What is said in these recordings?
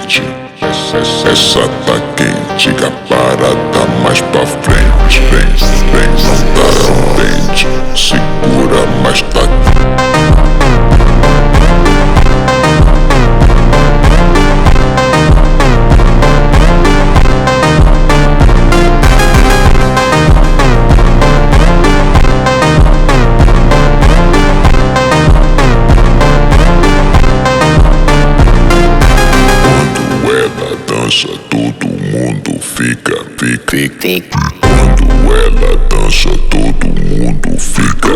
quente, essa tá quente, que a parada mais pra frente, vem, não tá contente, segura, mas tá. Todo mundo fica. Quando ela dança, todo mundo fica.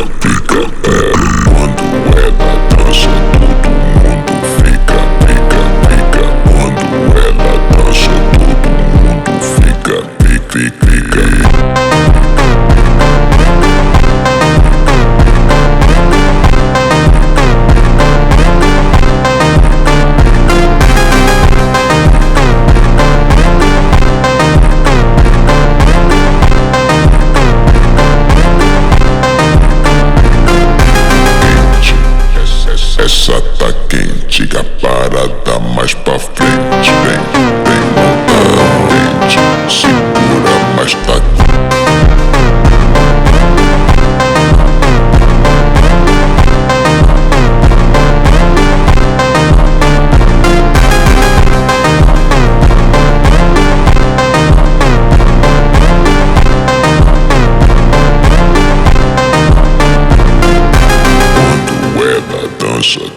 Quando ela dança, todo mundo fica. Quando ela dança, todo mundo fica. Essa tá quente, que a parada mais pra frente, vem, não tá quente, segura, mas tá.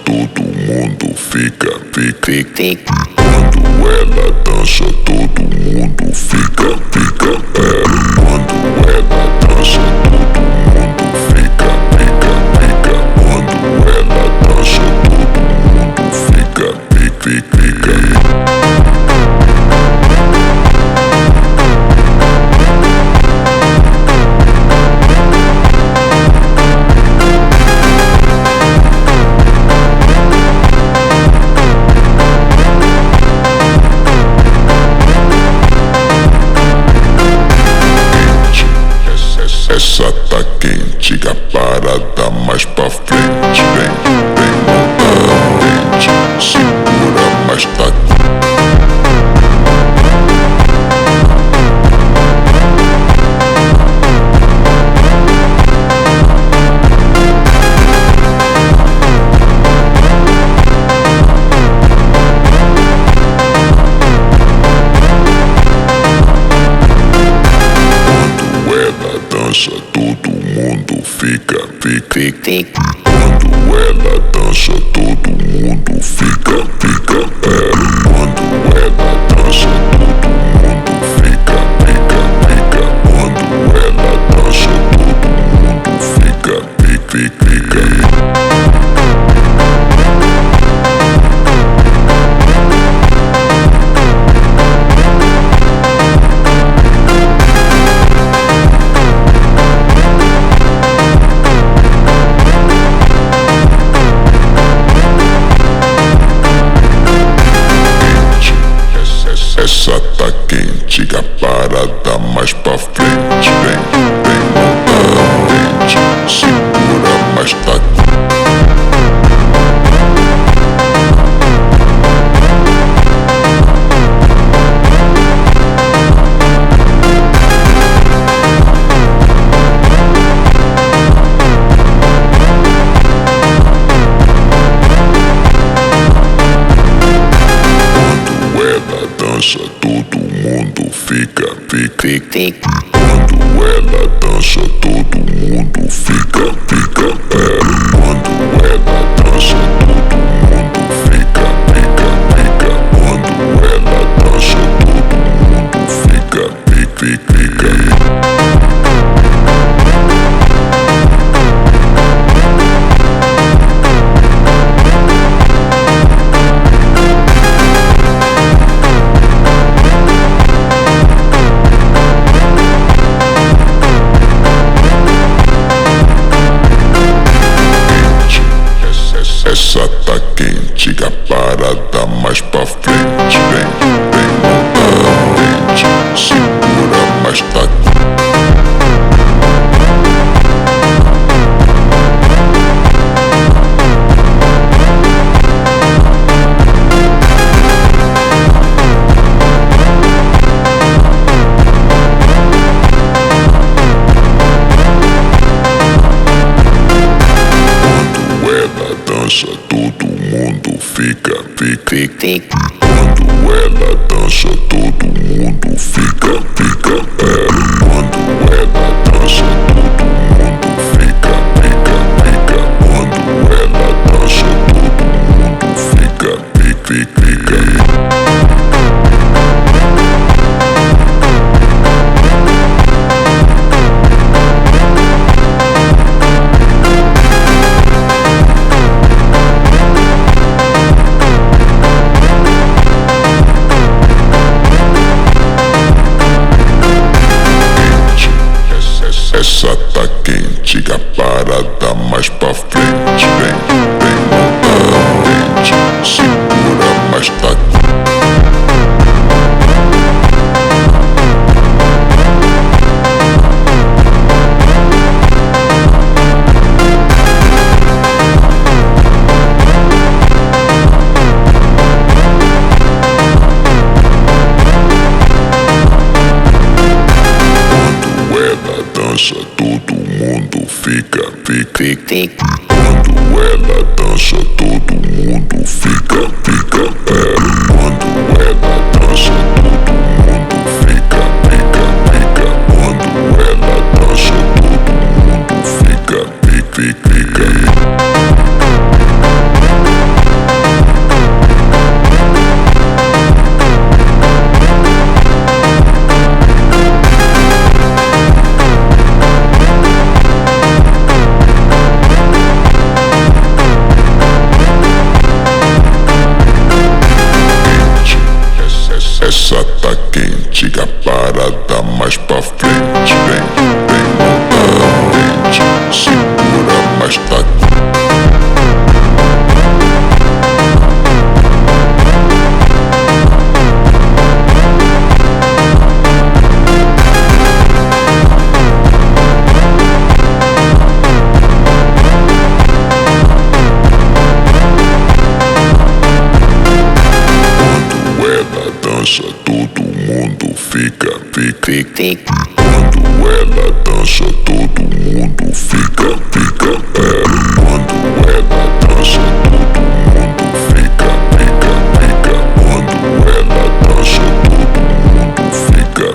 Todo mundo fica. Quando ela dança, todo mundo fica. Quando ela dança, todo mundo fica. Quando ela dança, todo mundo fica. Essa tá quente, que a parada mais pra frente, vem, não tá quente, segura, mas tá. Todo mundo fica. Quando ela dança, todo mundo fica. Quando ela dança, todo mundo fica. Quando ela dança, todo mundo fica. Essa tá quente, que a parada mais pra frente, vem, não tá quente, segura, mas tá. Todo mundo fica. Quando ela dança, todo mundo fica. Quando ela dança, todo mundo fica. Quando ela dança, todo mundo fica. Quando ela dança, todo mundo fica. Quando ela dança, todo mundo fica. Quando ela dança, todo mundo fica. Essa tá quente, a parada mais pra frente. Vem montar, segura, mas tá. Todo mundo fica. Quando ela dança, todo mundo fica. Quando ela dança, todo mundo fica. Quando ela dança, todo mundo fica. Essa tá quente, a parada mais pra frente. Vem montar, segura, mas tá. Todo mundo fica. Quando ela dança, todo mundo fica. Quando ela dança, todo mundo fica. Quando ela dança, todo mundo fica.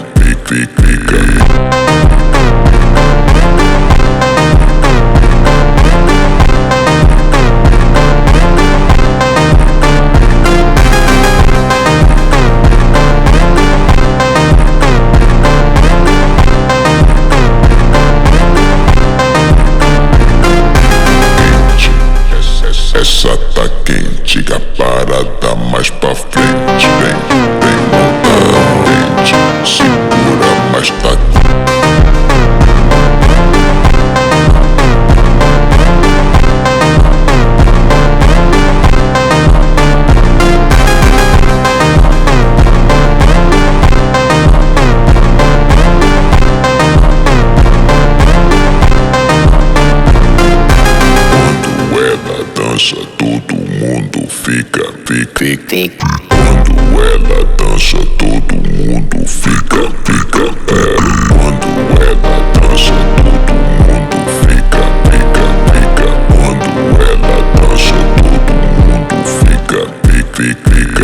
Essa tá quente, a parada mais pra frente. Vem montar, segura, mas tá. Todo mundo fica. Quando ela dança, todo mundo fica. Quando ela dança, todo mundo fica. Quando ela dança, todo mundo fica.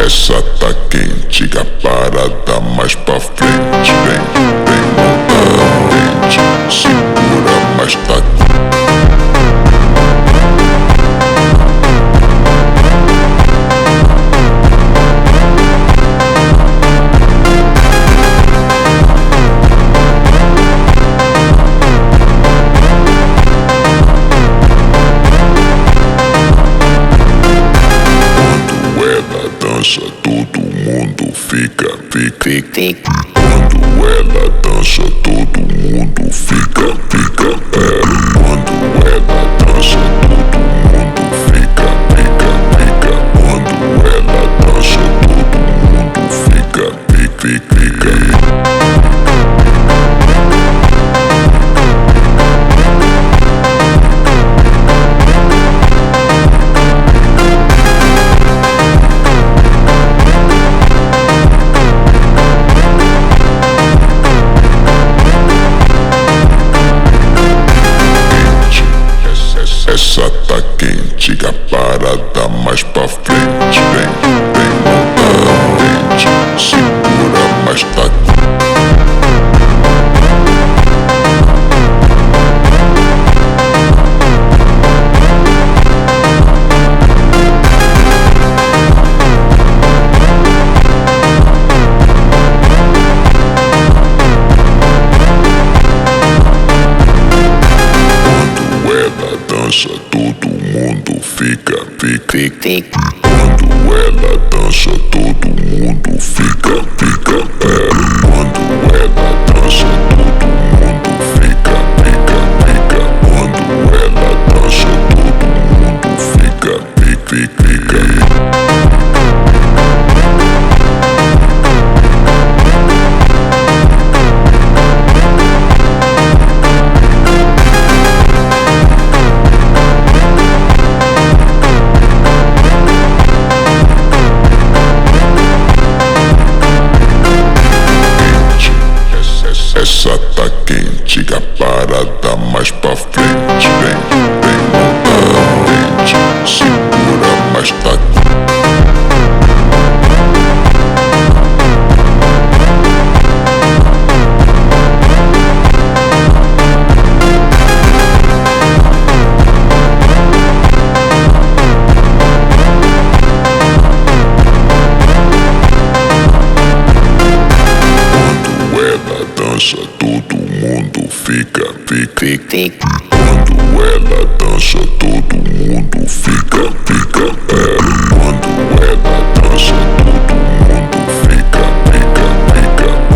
Essa tá quente, a parada mais pra frente. Vem montar, segura, mas tá. Todo mundo fica. Quando ela dança, todo mundo fica. Quando ela dança, todo mundo fica. Quando ela dança, todo mundo fica. dança, todo mundo fica. Quando ela dança, todo mundo fica. Quando ela dança, todo mundo fica. Quando ela dança, todo mundo fica. Essa tá quente, a parada mais pra frente. Vem montar, segura, mas tá. Todo mundo fica. Quando ela dança, todo mundo fica. Quando ela dança, todo mundo fica.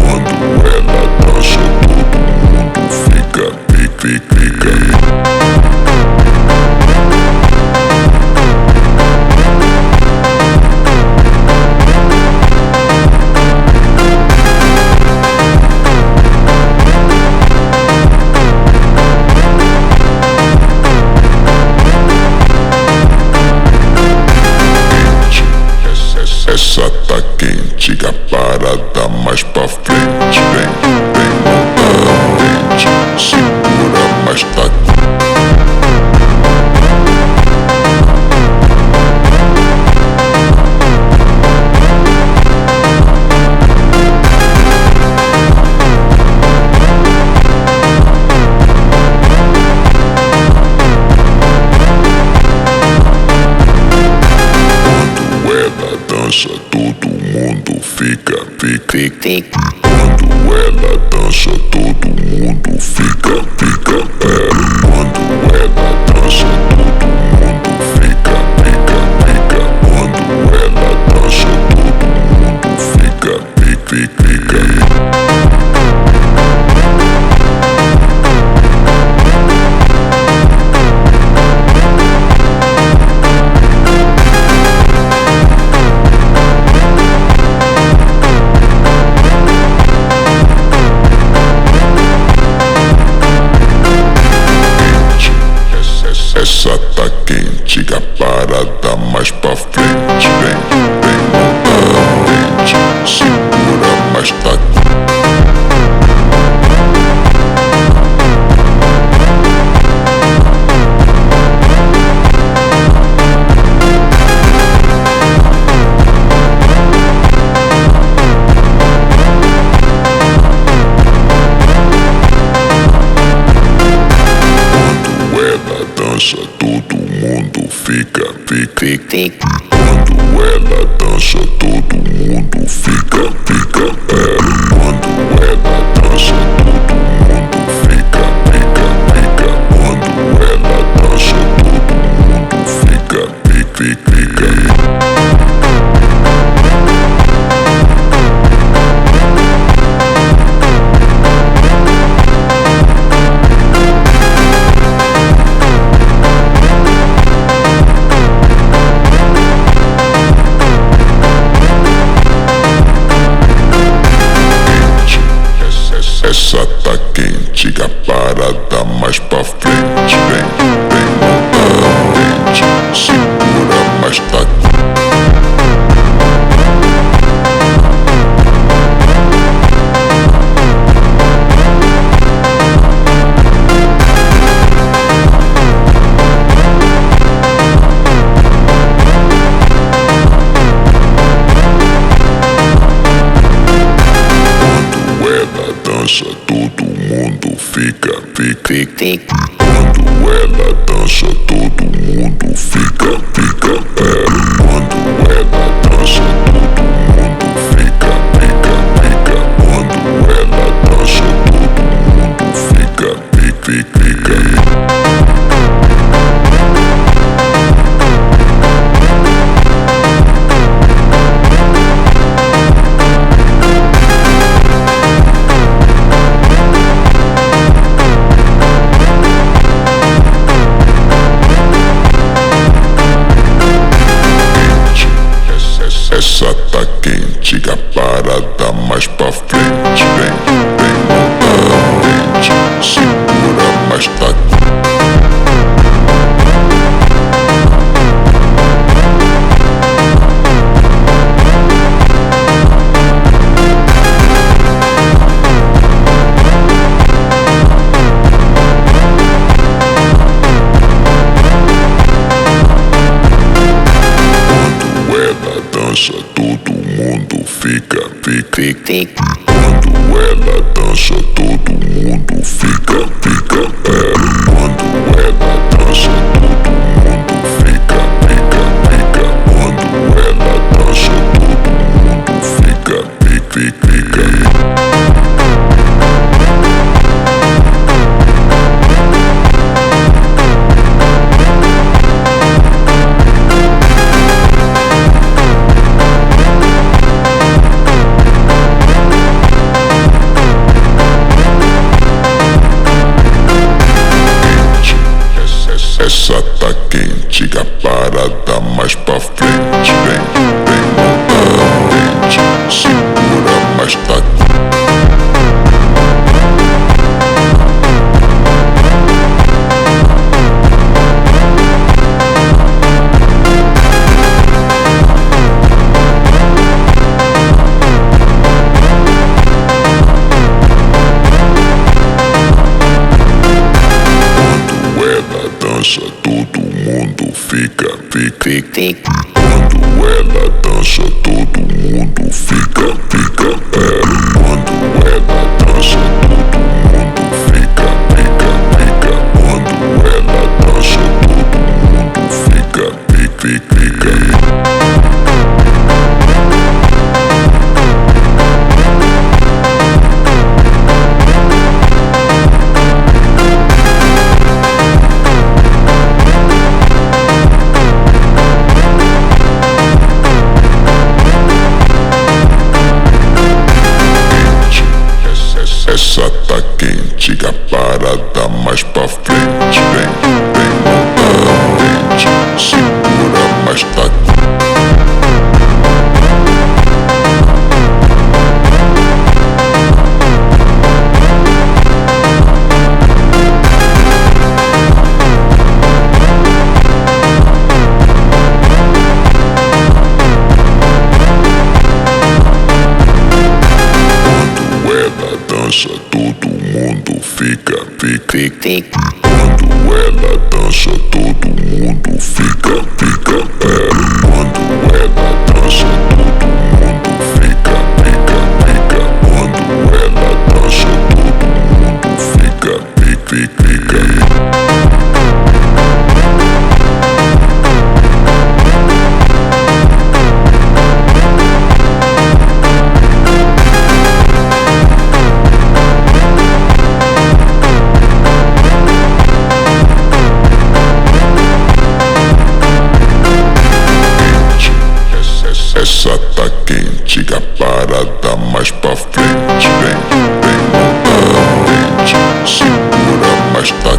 Quando ela dança, todo mundo fica. Essa tá quente, a parada mais pra frente. Vem montar, segura, mas tá. Todo mundo fica. Quando ela dança, todo mundo fica. Quando ela dança, todo mundo fica. Quando ela dança, todo mundo fica. Essa tá quente, a parada mais pra frente. Vem montar, segura, mas tá. Todo mundo fica. Quando ela dança, todo mundo fica. Quando ela dança, todo mundo fica. Quando ela dança, todo mundo fica. Essa tá quente, a parada mais pra frente. Vem montar, segura, mas tá. Todo mundo fica. Quando ela dança, todo mundo fica. Quando ela dança, todo mundo fica. Quando ela dança, todo mundo fica. Quando ela dança, todo mundo fica. Quando ela dança, todo mundo fica. Quando ela dança, todo mundo fica. Essa tá quente, a parada mais pra frente. Vem montar, segura, mas tá. Todo mundo fica. Quando ela dança, todo mundo fica. Quando ela dança, todo mundo fica. Quando ela dança, todo mundo fica. Essa tá quente, a parada mais pra frente. Vem montar, segura, mas tá. Todo mundo fica. Quando ela dança, todo mundo fica. Quando ela dança, todo mundo fica. Quando ela dança, todo mundo fica. Essa tá quente, a parada mais pra frente. Vem montar, segura, mas tá.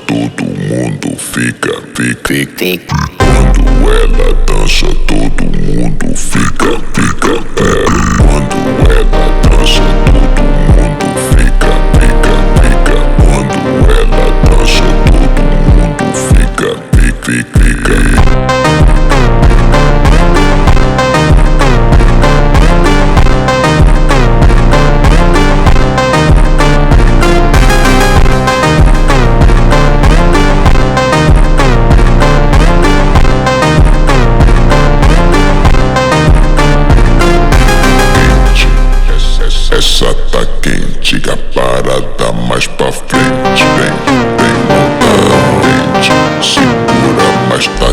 Todo mundo fica. Quando ela dança, todo mundo fica. Quando ela dança, todo mundo fica. Quando ela dança, todo mundo fica. Essa tá quente, a parada mais pra frente. Vem montar, segura, mas tá.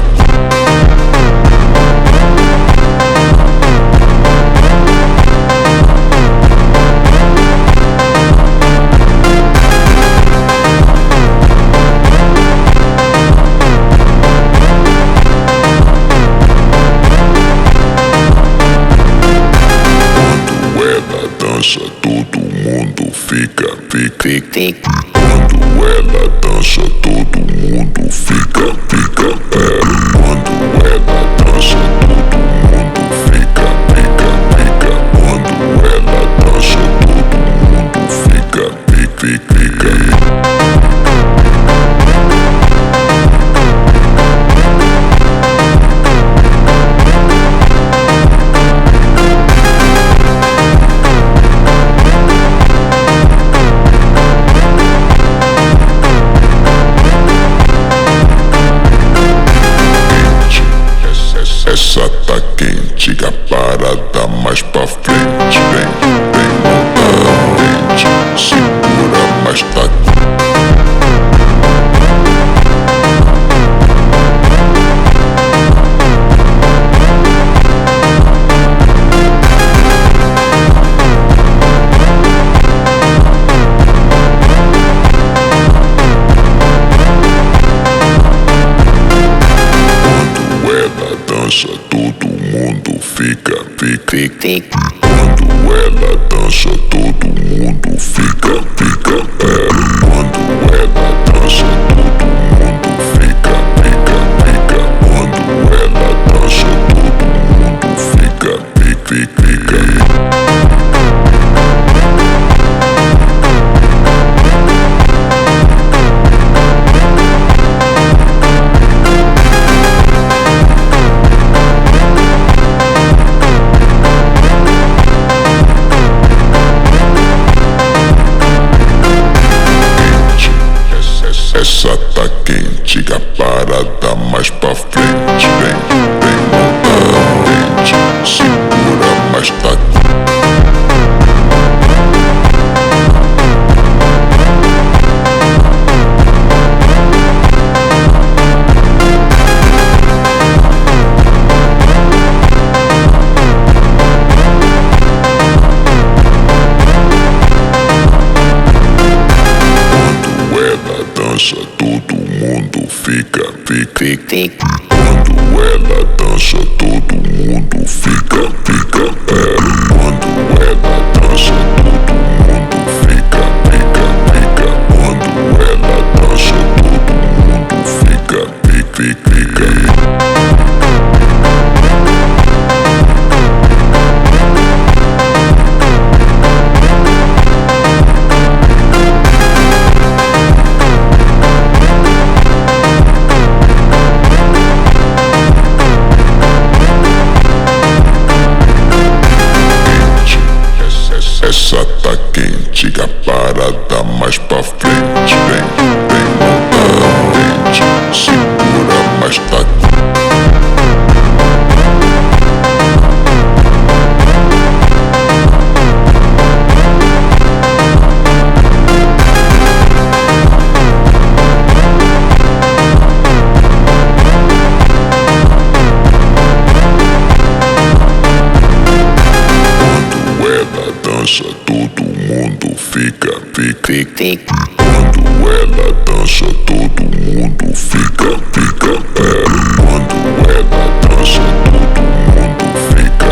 Todo mundo fica. Quando ela dança, todo mundo fica. Quando ela dança, todo mundo fica. Quando ela dança, todo mundo fica. mais pra frente. Vem montar, segura, mas tá. Dança, todo mundo fica. Quando ela dança, todo mundo fica. Quando ela dança, todo mundo fica. Quando ela dança, todo mundo fica. Essa tá quente, a parada mais pra frente. Vem montar, segura, mas tá. Dança, todo mundo fica. Quando ela dança, todo mundo fica. Quando ela dança, todo mundo fica. Quando ela dança, todo mundo fica. Essa tá quente, a parada mais pra frente. Vem montar, segura, mas tá. Dança, todo mundo fica. Quando ela dança, todo mundo fica. Quando ela dança, todo mundo fica.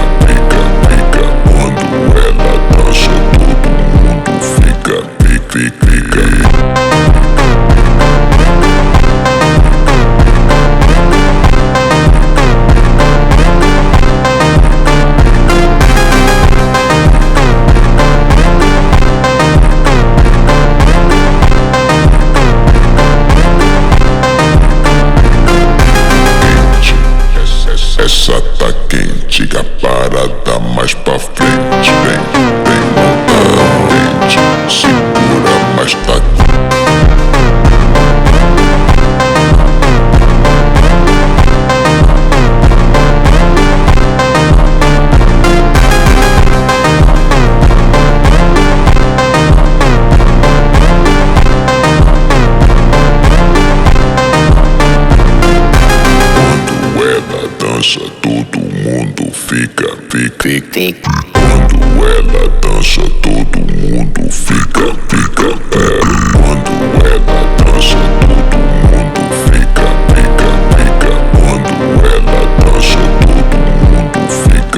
Quando ela dança, todo mundo fica. Essa tá quente, a parada mais pra frente. Vem montar, segura, mas tá. Dança, todo mundo fica. Quando ela dança, todo mundo fica. Quando ela dança, todo mundo fica. Quando ela dança, todo mundo fica.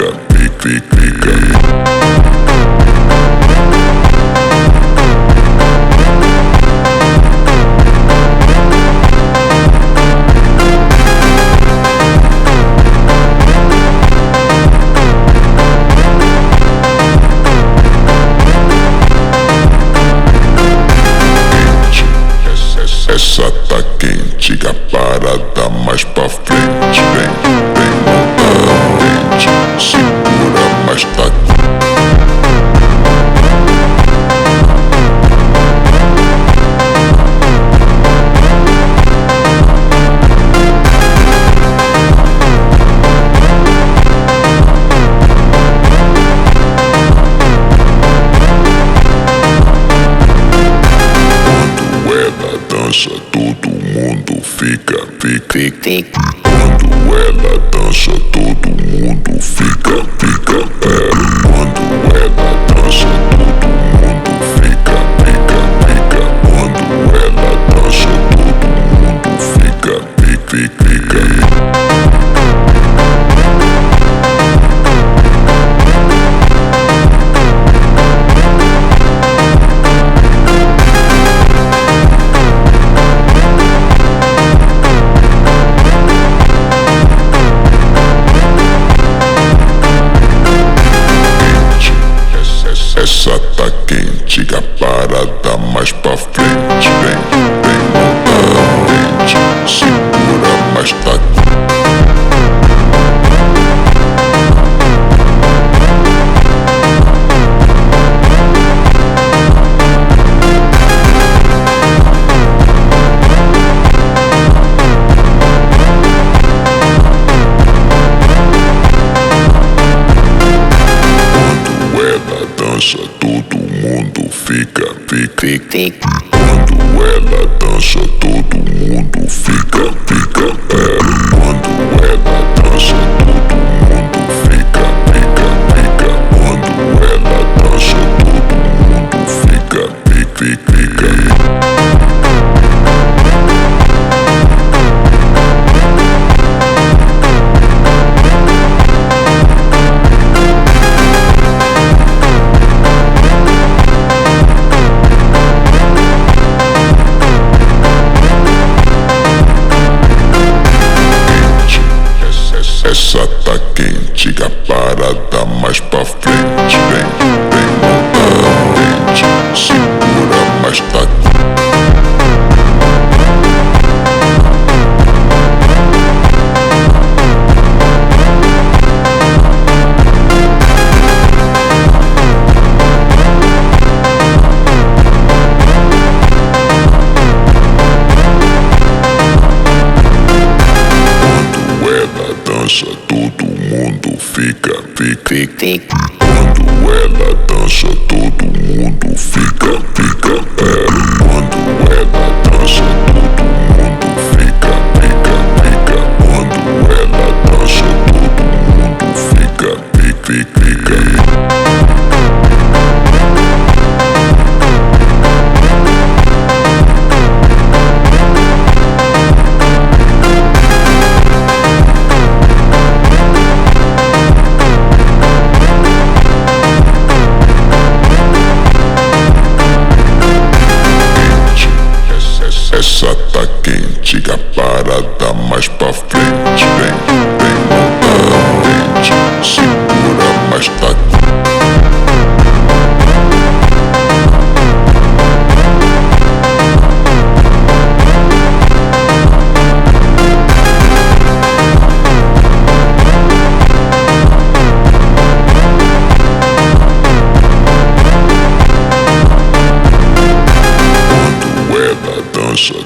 Essa tá quente, a parada mais pra frente. Vem montar, segura, mas tá. Quando ela dança, todo mundo fica. Quando ela dança, todo mundo fica. Quando ela dança, todo mundo fica. Essa tá quente, a parada mais pra frente. Vem montar, segura, mas tá. Dança, todo mundo fica. Quando ela dança, todo mundo fica. Quando ela dança, todo mundo fica. Quando ela dança, todo mundo fica. Essa tá quente, a parada mais pra frente. Vem montar, segura, mas tá. Todo mundo fica. Quando ela dança, todo mundo fica. Quando ela dança, todo mundo fica. Quando ela dança, todo mundo fica. Essa tá quente, a parada mais pra frente. Vem montar, segura, mas tá.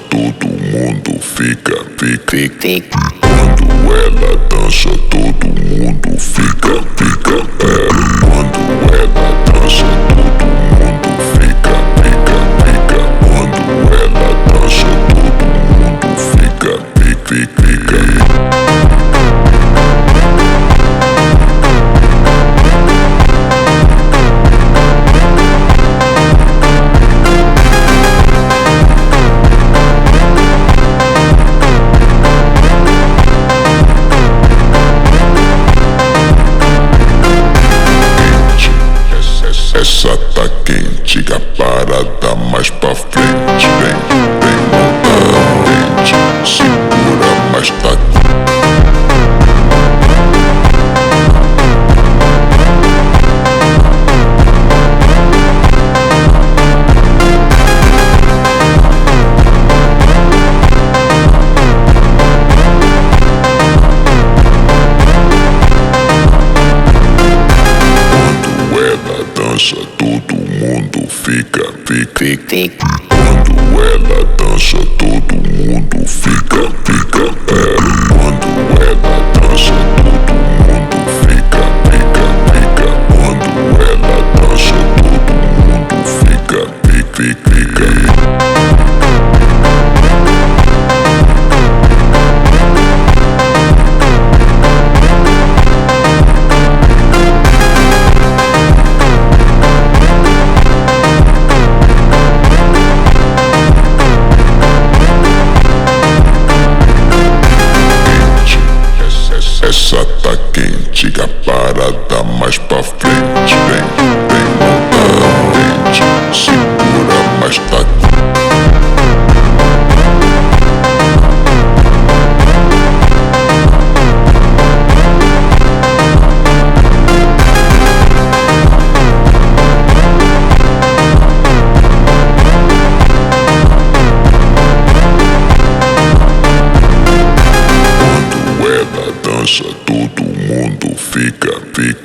Todo mundo fica. Quando ela dança, todo mundo fica. Quando ela dança, todo mundo fica. Quando ela dança, todo mundo fica. Essa tá quente, a parada mais pra frente. Vem montar, segura, mas tá. Todo mundo fica. Quando ela dança, todo mundo fica. Quando ela dança, todo mundo fica. Quando ela dança, todo mundo fica.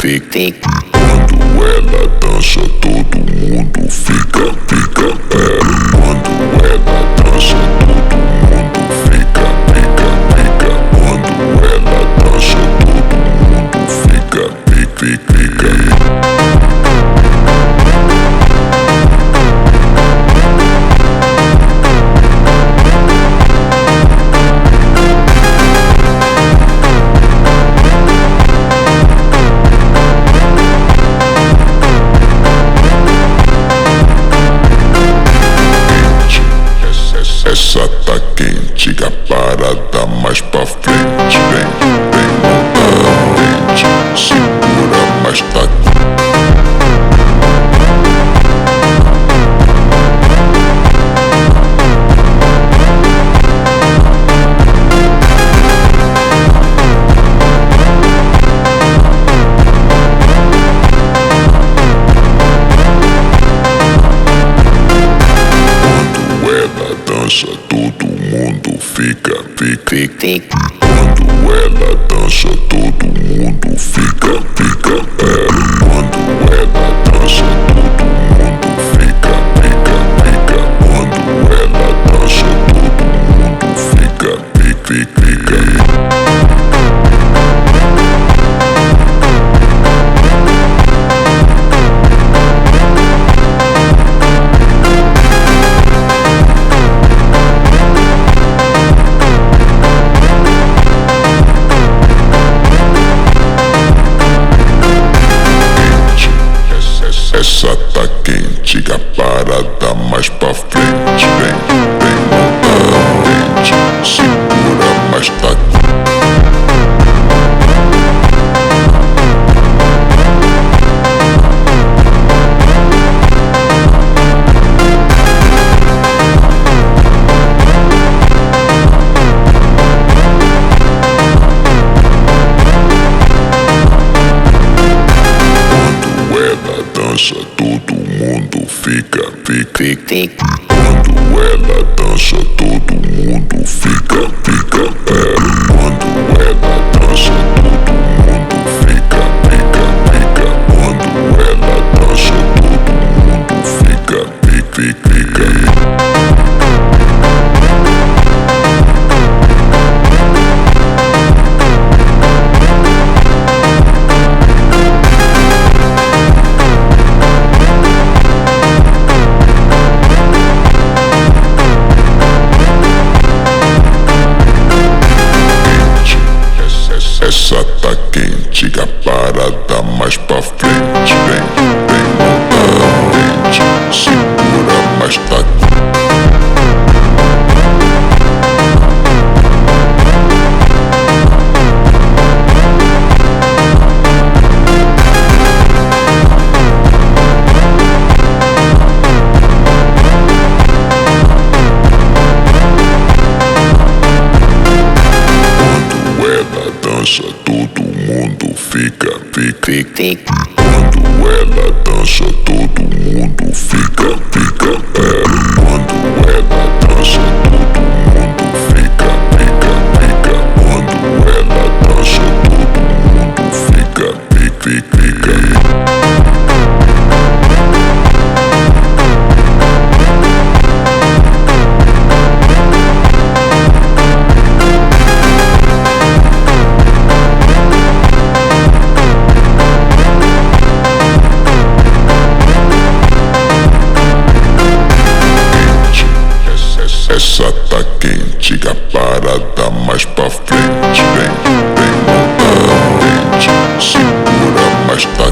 Quando ela dança, todo mundo fica. Quando ela dança, todo mundo fica. Quando ela dança, todo mundo fica. Essa tá quente, a parada mais pra frente. Vem montar, segura, mas tá. Dança, todo mundo fica. Quando ela dança, todo mundo fica. Quando ela dança, todo mundo fica. Quando ela dança, todo mundo fica. Essa tá quente, a parada mais pra frente. Vem montar, segura, mas tá. Todo mundo fica. Quando ela dança, todo mundo fica. Quando ela dança, todo mundo fica. Quando ela dança, todo mundo fica. Essa tá quente, a parada mais pra frente. Vem montar, segura, mas tá. Todo mundo fica. Quando ela dança, todo mundo fica. Quando ela dança, todo mundo fica. Quando ela dança, todo mundo fica. Essa tá quente, a parada mais pra frente. Vem montar, segura, mas tá.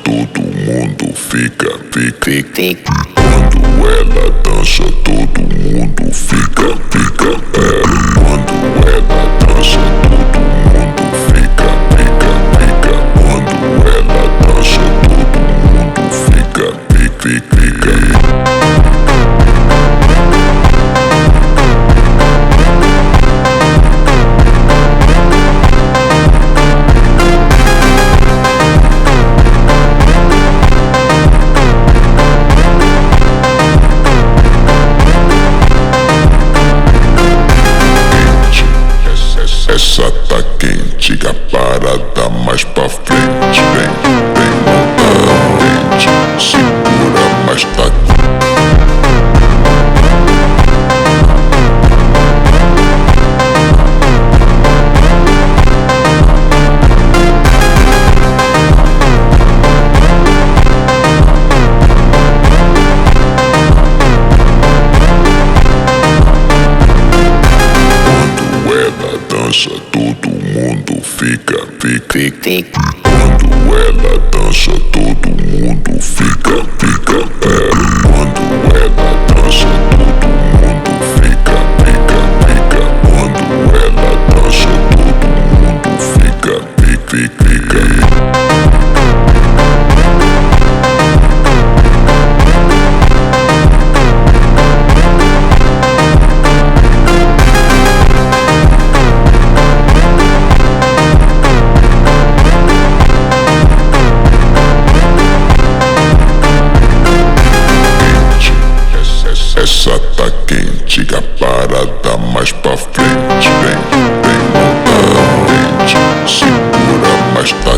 Todo mundo fica. Quando ela dança, todo mundo fica. Quando ela dança, todo mundo fica. Quando ela dança, todo mundo fica. parada mais pra frente. Vem lentamente, segura mais tá. Dança, todo mundo fica. Quando ela dança, todo mundo fica. Quando ela dança, todo mundo fica. Quando ela dança, todo mundo fica. Essa tá quente, a parada mais pra frente. Vem lentamente, segura mais tá.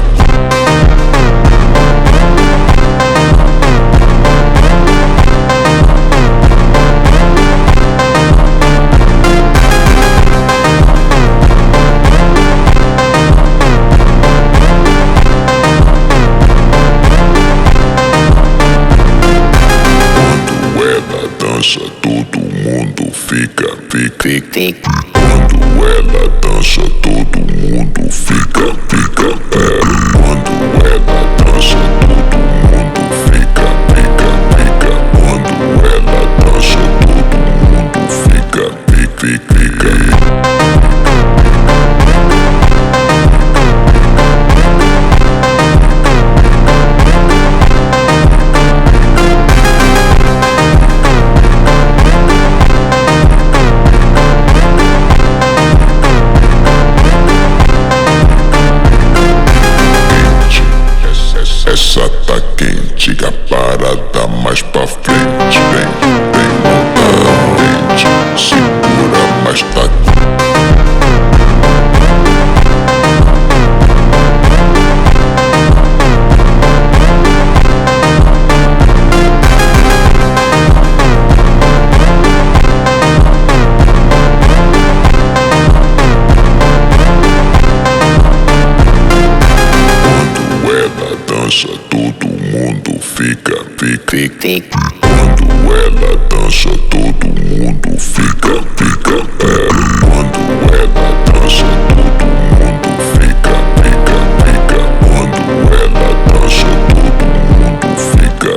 Dança, todo mundo fica. Quando ela dança, todo mundo fica. Quando ela dança, todo mundo fica. Quando ela dança, todo mundo fica. Essa tá quente, a parada mais pra frente. Vem lentamente, segura mais tá. Dança, todo mundo fica. Quando ela dança, todo mundo fica. Quando ela dança, todo mundo fica. Quando ela dança, todo mundo fica.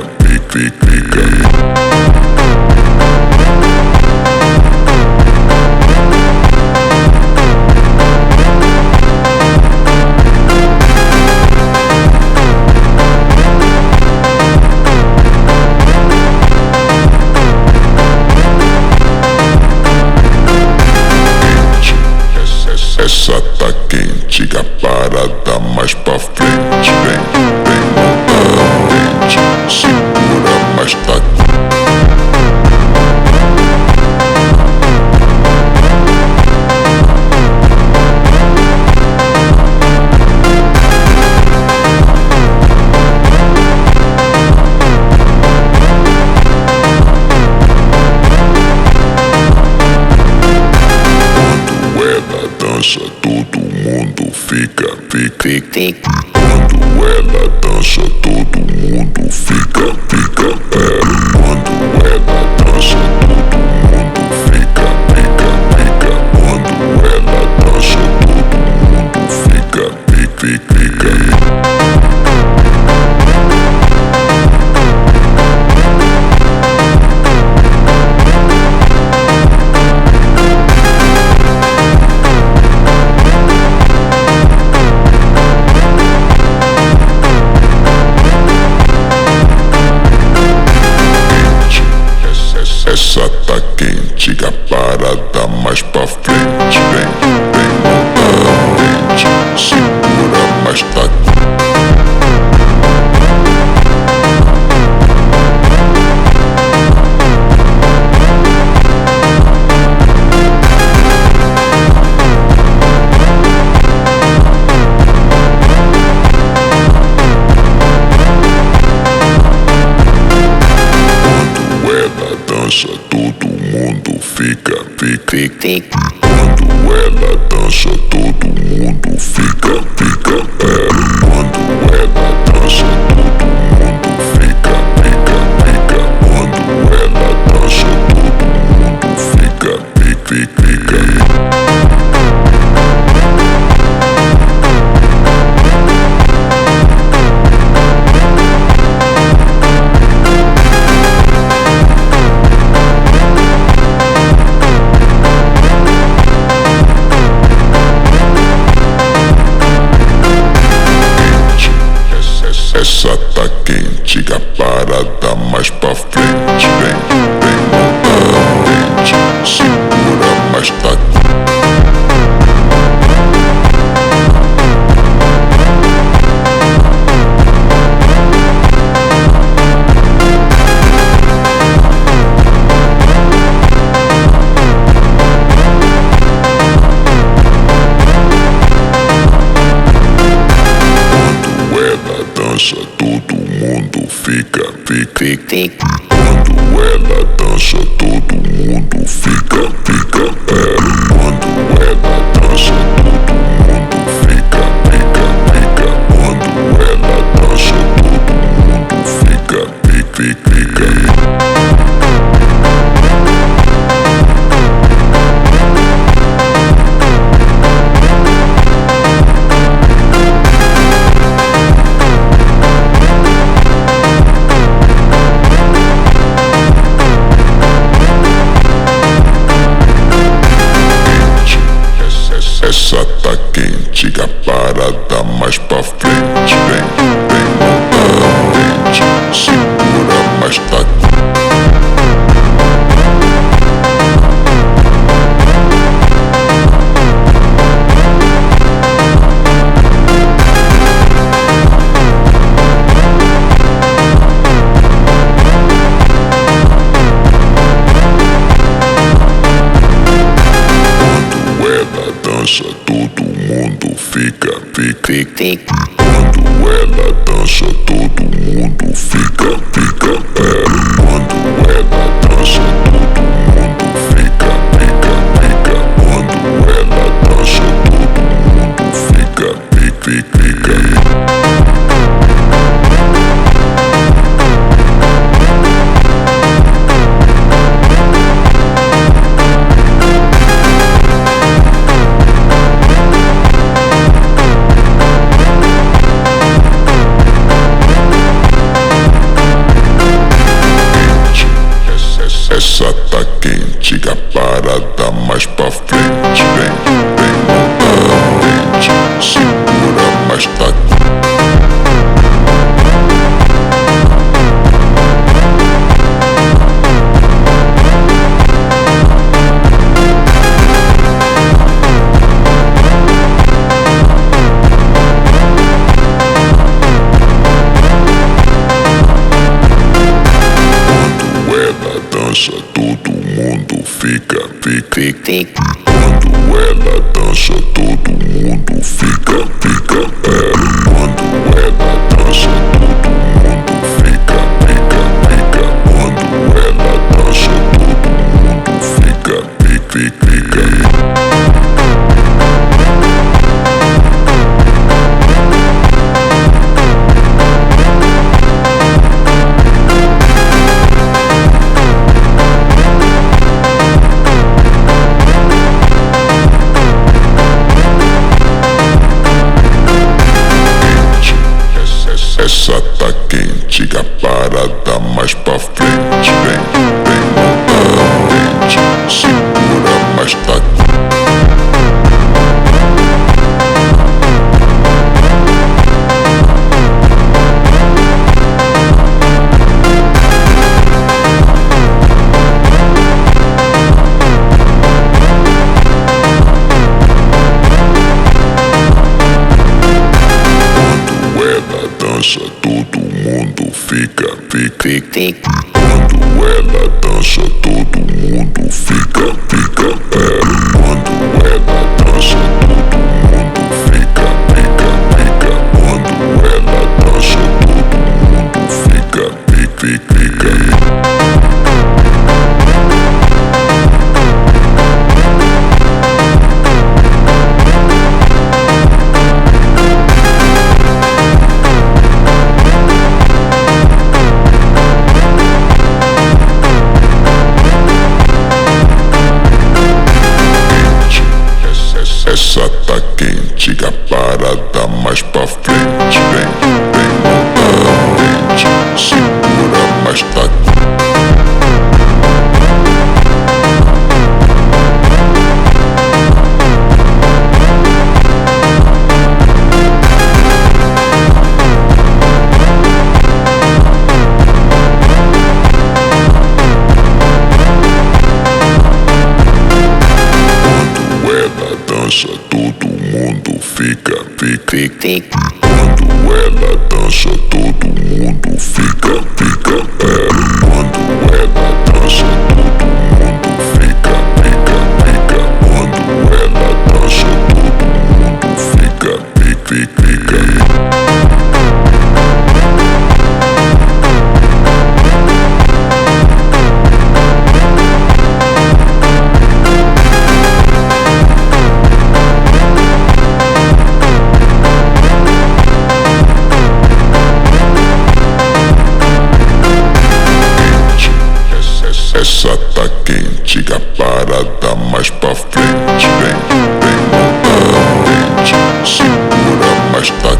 Essa tá quente, a parada mais pra frente. Vem lentamente, segura mais tá. Dança, todo mundo fica. Quando ela dança, todo mundo fica. Quando ela dança, todo mundo fica. Quando ela dança, todo mundo fica. Essa tá quente, a parada mais pra frente. Vem lentamente, segura mais tá. Quando ela dança, todo mundo fica. Quando ela dança, todo mundo fica. Quando ela dança, todo mundo fica. Essa tá quente, a parada mais pra frente. Vem, não tá quente, segura, mas tá. Dança, todo mundo fica. Quando ela dança, todo mundo fica. Quando ela dança, todo mundo fica. Quando ela dança, todo mundo fica. Essa tá quente, a parada mais pra frente. Vem, não tá quente, segura, mas tá. Dança, todo mundo fica. Quando ela dança, todo mundo fica. Quando ela dança, todo mundo fica. Quando ela dança, todo mundo fica. Essa tá quente, a parada mais pra frente. Vem, não tá quente, segura, mas tá. Dança, todo mundo fica. Quando ela dança, todo mundo fica. Quando ela dança, todo mundo fica. Quando ela dança, todo mundo fica. Essa tá quente, a parada mais pra frente. Vem, não tá quente, segura, mas tá. Dança, todo mundo fica. Quando ela dança, todo mundo fica. Quando ela dança, todo mundo fica. Quando ela dança, todo mundo fica. mas tá. Dança, todo mundo fica. Quando ela dança, todo mundo fica. Quando ela dança, todo mundo fica. Quando ela dança, todo mundo fica. Essa tá quente, a parada mais pra frente. Vem, não tá quente, segura, mas tá.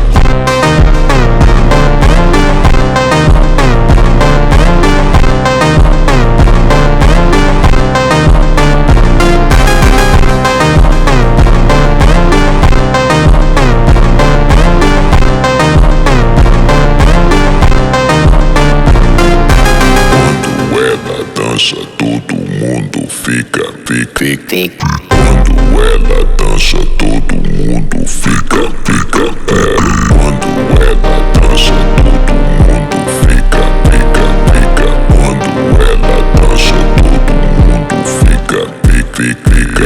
Dança, todo mundo fica. Quando ela dança, todo mundo fica. Quando ela dança, todo mundo fica. Quando ela dança, todo mundo fica.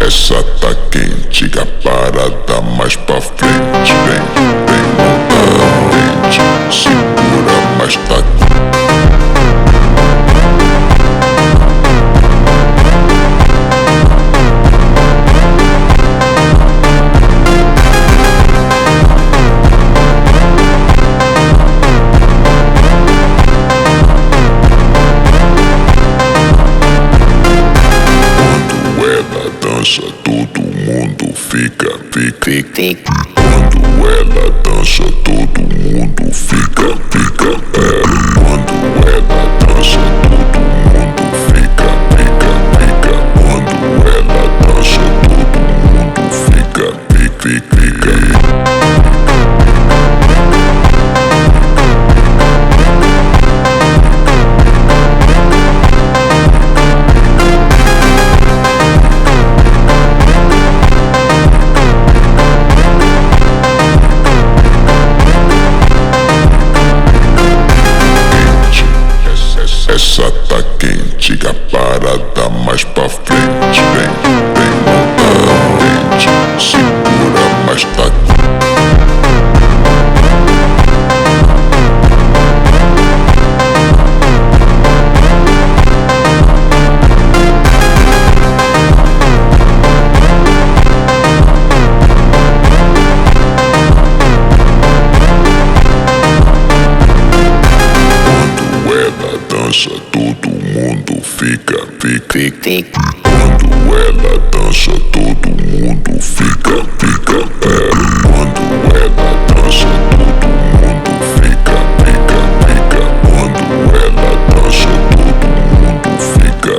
Essa tá quente, a parada mais pra frente. Vem, não tá quente, segura, mas tá. Dança, todo mundo fica. Quando ela dança, todo mundo fica. Quando ela dança, todo mundo fica. Quando ela dança, todo mundo fica. Essa tá quente, a parada mais pra frente. Vem, não tá quente, segura, mas tá. Dança, todo mundo fica. Quando ela dança, todo mundo fica. Quando ela dança, todo mundo fica. Quando ela dança, todo mundo fica.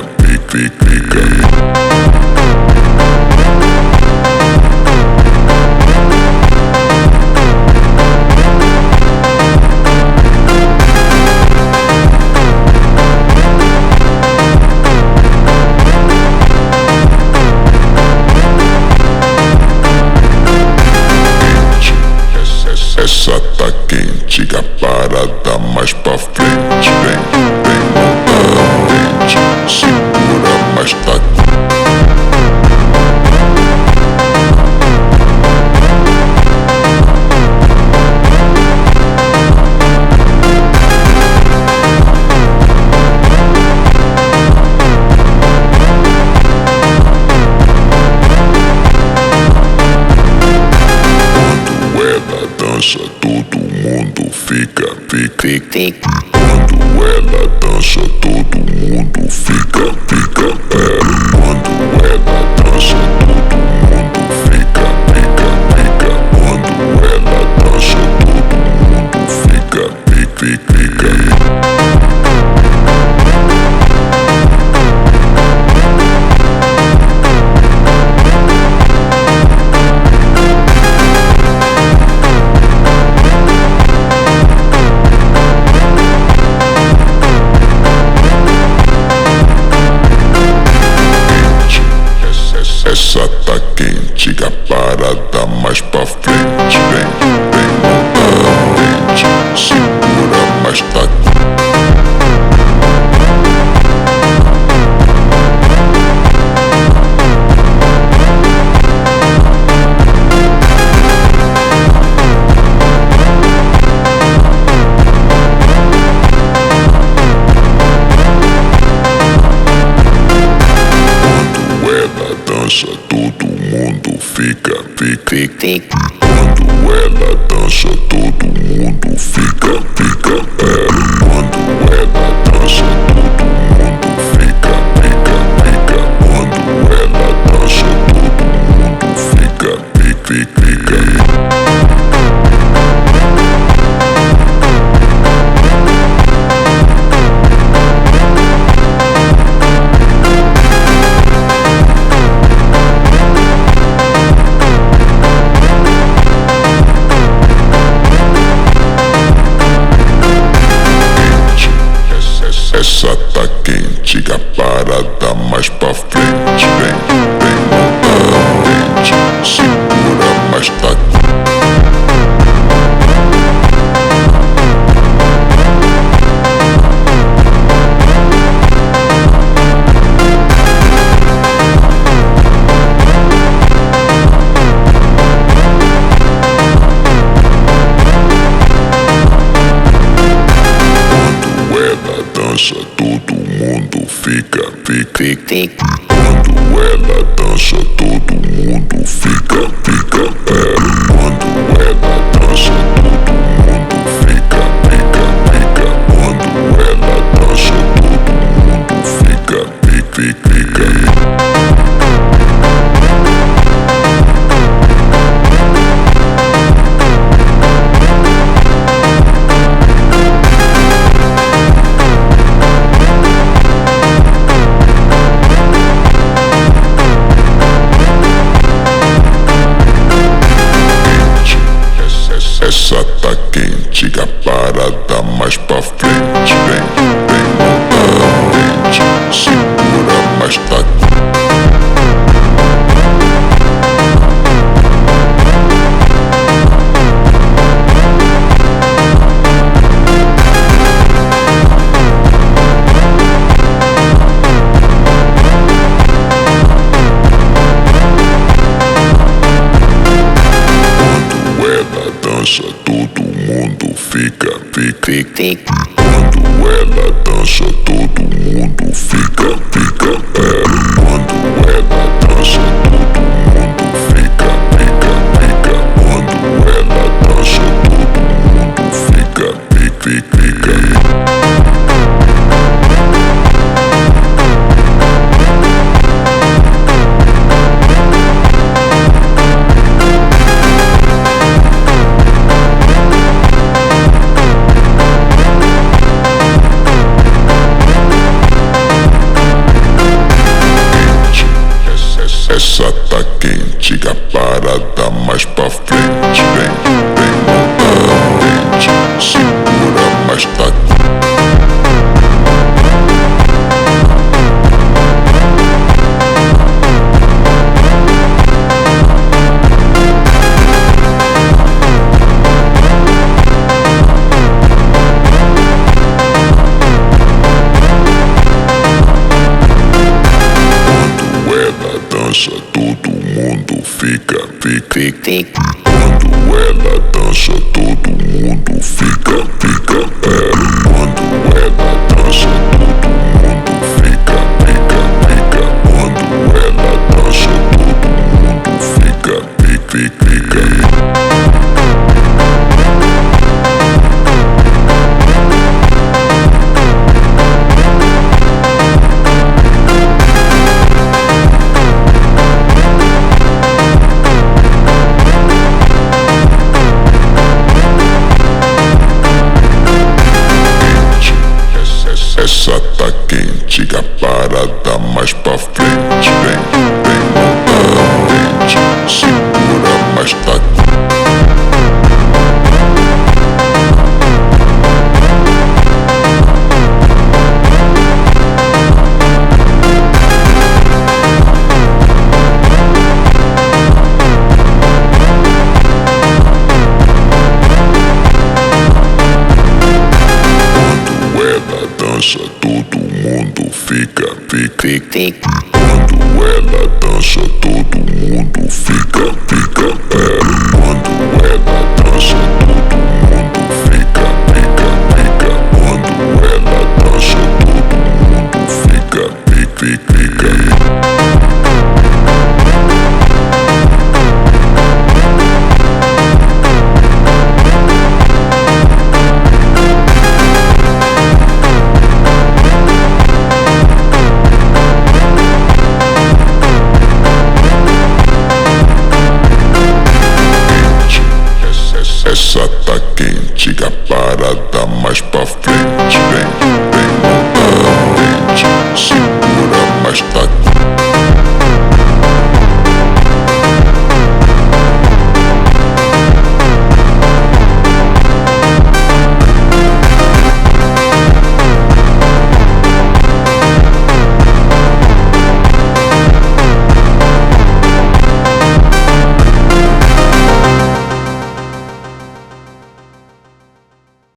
Quando ela dança, todo mundo fica. Quando ela dança, todo mundo fica. Quando ela dança, todo mundo fica. Essa tá quente, a parada mais pra frente. Vem montar segura, mas tá. Todo mundo fica. Quando ela dança, todo mundo fica. Quando ela dança, todo mundo fica. Quando ela dança, todo mundo fica. Essa tá quente, a parada mais pra frente. Vem montar segura, mas tá. Todo mundo fica. Quando ela dança, todo mundo fica. Quando ela dança, todo mundo fica. Quando ela dança, todo mundo fica. Essa tá quente, a parada mais pra frente. Vem montar segura, mas tá. Todo mundo fica. Quando ela dança, todo mundo fica. Quando ela dança, todo mundo fica. Quando ela dança, todo mundo fica. Essa tá quente, a parada mais pra frente. Vem montar segura, mas tá. Todo mundo fica. Quando ela dança, todo mundo fica. Quando ela dança, todo mundo fica. Quando ela dança, todo mundo fica. Fica